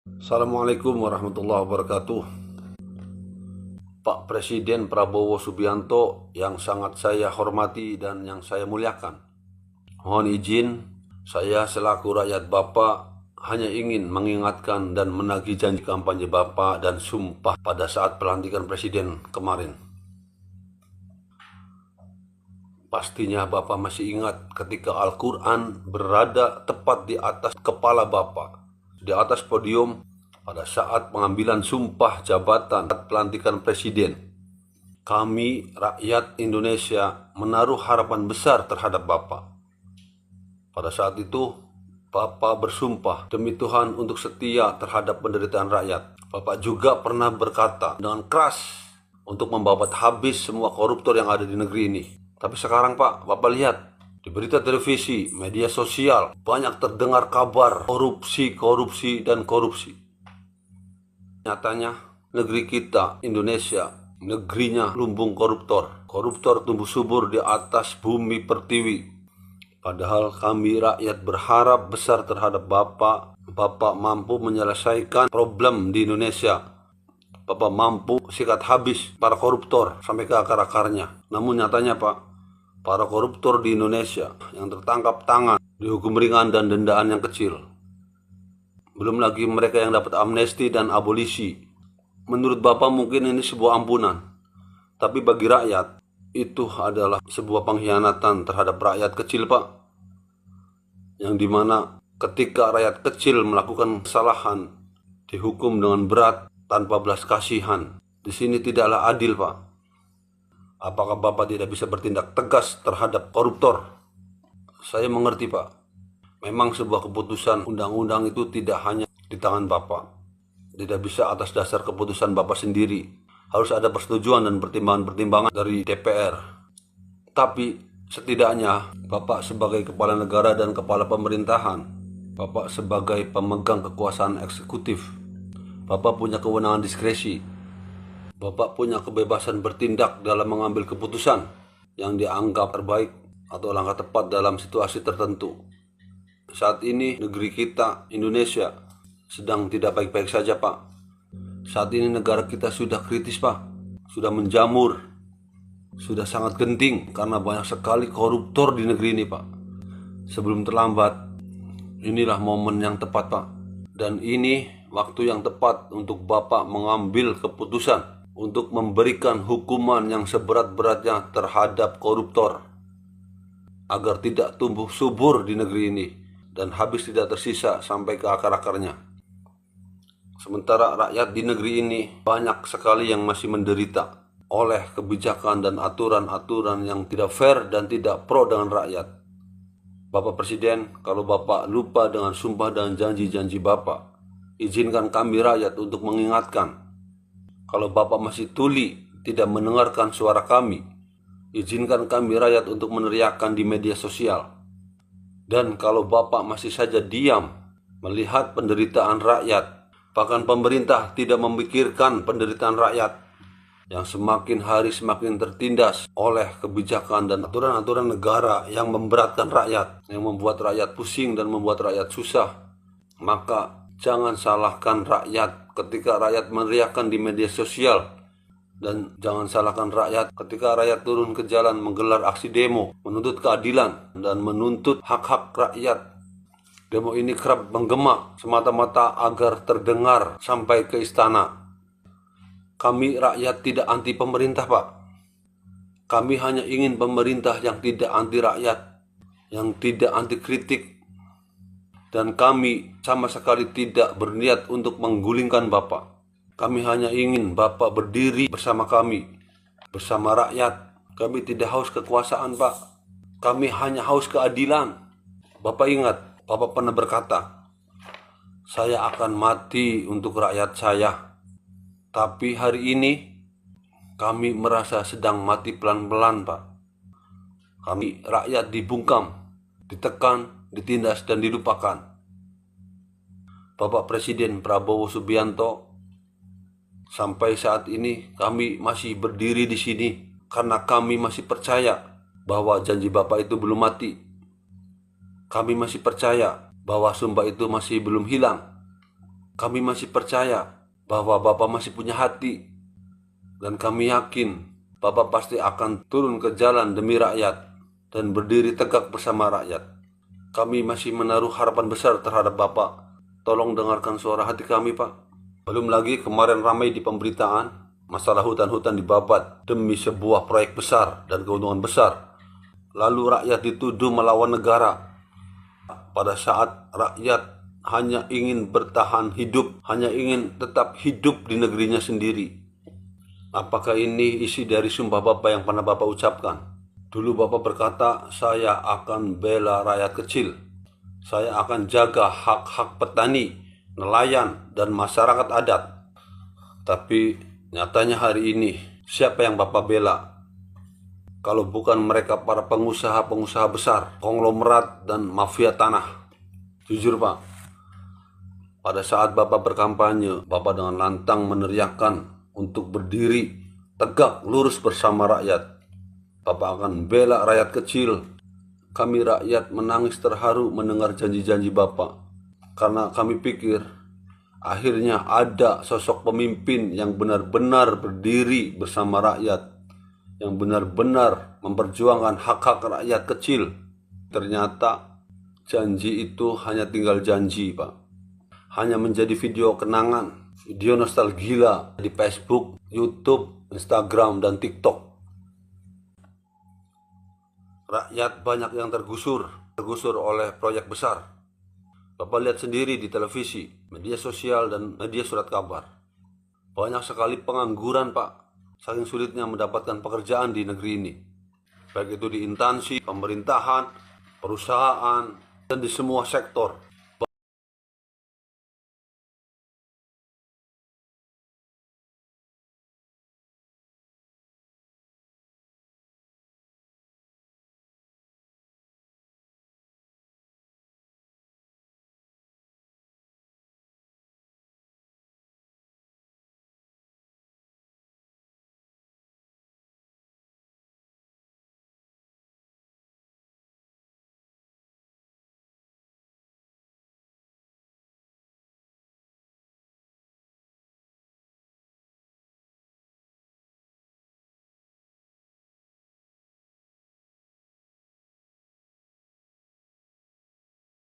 Assalamualaikum warahmatullahi wabarakatuh. Pak Presiden Prabowo Subianto yang sangat saya hormati dan yang saya muliakan. Mohon izin, saya selaku rakyat Bapak hanya ingin mengingatkan dan menagih janji kampanye Bapak dan sumpah pada saat pelantikan Presiden kemarin. Pastinya Bapak masih ingat ketika Al-Quran berada tepat di atas kepala Bapak, di atas podium pada saat pengambilan sumpah jabatan pelantikan Presiden. Kami, rakyat Indonesia, menaruh harapan besar terhadap Bapak. Pada saat itu, Bapak bersumpah demi Tuhan untuk setia terhadap penderitaan rakyat. Bapak juga pernah berkata dengan keras untuk membabat habis semua koruptor yang ada di negeri ini. Tapi sekarang Pak, Bapak lihat di berita televisi, media sosial, banyak terdengar kabar korupsi, korupsi, dan korupsi. Nyatanya, negeri kita, Indonesia, negerinya lumbung koruptor. Koruptor tumbuh subur di atas bumi pertiwi. Padahal kami rakyat berharap besar terhadap Bapak. Bapak mampu menyelesaikan problem di Indonesia. Bapak mampu sikat habis para koruptor sampai ke akar-akarnya. Namun nyatanya Pak, para koruptor di Indonesia yang tertangkap tangan dihukum ringan dan dendaan yang kecil. Belum lagi mereka yang dapat amnesti dan abolisi. Menurut Bapak mungkin ini sebuah ampunan. Tapi bagi rakyat, itu adalah sebuah pengkhianatan terhadap rakyat kecil Pak. Yang dimana ketika rakyat kecil melakukan kesalahan, dihukum dengan berat tanpa belas kasihan. Di sini tidaklah adil Pak. Apakah Bapak tidak bisa bertindak tegas terhadap koruptor? Saya mengerti Pak. Memang sebuah keputusan undang-undang itu tidak hanya di tangan Bapak. Tidak bisa atas dasar keputusan Bapak sendiri. Harus ada persetujuan dan pertimbangan-pertimbangan dari DPR. Tapi setidaknya Bapak sebagai kepala negara dan kepala pemerintahan, Bapak sebagai pemegang kekuasaan eksekutif, Bapak punya kewenangan diskresi. Bapak punya kebebasan bertindak dalam mengambil keputusan yang dianggap terbaik atau langkah tepat dalam situasi tertentu. Saat ini negeri kita, Indonesia, sedang tidak baik-baik saja Pak. Saat ini negara kita sudah kritis Pak. Sudah menjamur. Sudah sangat genting karena banyak sekali koruptor di negeri ini Pak. Sebelum terlambat, inilah momen yang tepat Pak. Dan ini waktu yang tepat untuk Bapak mengambil keputusan untuk memberikan hukuman yang seberat-beratnya terhadap koruptor agar tidak tumbuh subur di negeri ini dan habis tidak tersisa sampai ke akar-akarnya. Sementara rakyat di negeri ini banyak sekali yang masih menderita oleh kebijakan dan aturan-aturan yang tidak fair dan tidak pro dengan rakyat. Bapak Presiden, kalau Bapak lupa dengan sumpah dan janji-janji Bapak, izinkan kami rakyat untuk mengingatkan. Kalau Bapak masih tuli tidak mendengarkan suara kami, izinkan kami rakyat untuk meneriakkan di media sosial. Dan kalau Bapak masih saja diam melihat penderitaan rakyat, bahkan pemerintah tidak memikirkan penderitaan rakyat yang semakin hari semakin tertindas oleh kebijakan dan aturan-aturan negara yang memberatkan rakyat, yang membuat rakyat pusing dan membuat rakyat susah, maka jangan salahkan rakyat ketika rakyat meneriakkan di media sosial. Dan jangan salahkan rakyat ketika rakyat turun ke jalan menggelar aksi demo, menuntut keadilan dan menuntut hak-hak rakyat. Demo ini kerap menggema semata-mata agar terdengar sampai ke istana. Kami rakyat tidak anti pemerintah Pak. Kami hanya ingin pemerintah yang tidak anti rakyat, yang tidak anti kritik. Dan kami sama sekali tidak berniat untuk menggulingkan Bapak. Kami hanya ingin Bapak berdiri bersama kami, bersama rakyat. Kami tidak haus kekuasaan Pak. Kami hanya haus keadilan. Bapak ingat, Bapak pernah berkata, saya akan mati untuk rakyat saya. Tapi hari ini kami merasa sedang mati pelan-pelan Pak. Kami rakyat dibungkam, ditekan, ditindas dan dilupakan. Bapak Presiden Prabowo Subianto, sampai saat ini kami masih berdiri di sini karena kami masih percaya bahwa janji Bapak itu belum mati. Kami masih percaya bahwa sumpah itu masih belum hilang. kami masih percaya bahwa Bapak masih punya hati. Dan kami yakin Bapak pasti akan turun ke jalan demi rakyat dan berdiri tegak bersama rakyat. Kami masih menaruh harapan besar terhadap Bapak. Tolong dengarkan suara hati kami, Pak. Belum lagi kemarin ramai di pemberitaan masalah hutan-hutan dibabat demi sebuah proyek besar dan keuntungan besar. Lalu rakyat dituduh melawan negara. Pada saat rakyat hanya ingin bertahan hidup, hanya ingin tetap hidup di negerinya sendiri. Apakah ini isi dari sumpah Bapak yang pernah Bapak ucapkan? Dulu Bapak berkata, saya akan bela rakyat kecil. Saya akan jaga hak-hak petani, nelayan, dan masyarakat adat. Tapi nyatanya hari ini, siapa yang Bapak bela? Kalau bukan mereka para pengusaha-pengusaha besar, konglomerat, dan mafia tanah. Jujur Pak, pada saat Bapak berkampanye, Bapak dengan lantang meneriakkan untuk berdiri tegak lurus bersama rakyat. Bapak akan bela rakyat kecil. Kami rakyat menangis terharu mendengar janji-janji Bapak. Karena kami pikir, akhirnya ada sosok pemimpin yang benar-benar berdiri bersama rakyat, yang benar-benar memperjuangkan hak-hak rakyat kecil. Ternyata janji itu hanya tinggal janji, Pak. Hanya menjadi video kenangan, video nostalgia di Facebook, YouTube, Instagram, dan TikTok. Rakyat banyak yang tergusur oleh proyek besar. Bapak lihat sendiri di televisi, media sosial, dan media surat kabar. Banyak sekali pengangguran, Pak. Saking sulitnya mendapatkan pekerjaan di negeri ini, baik itu di instansi, pemerintahan, perusahaan, dan di semua sektor.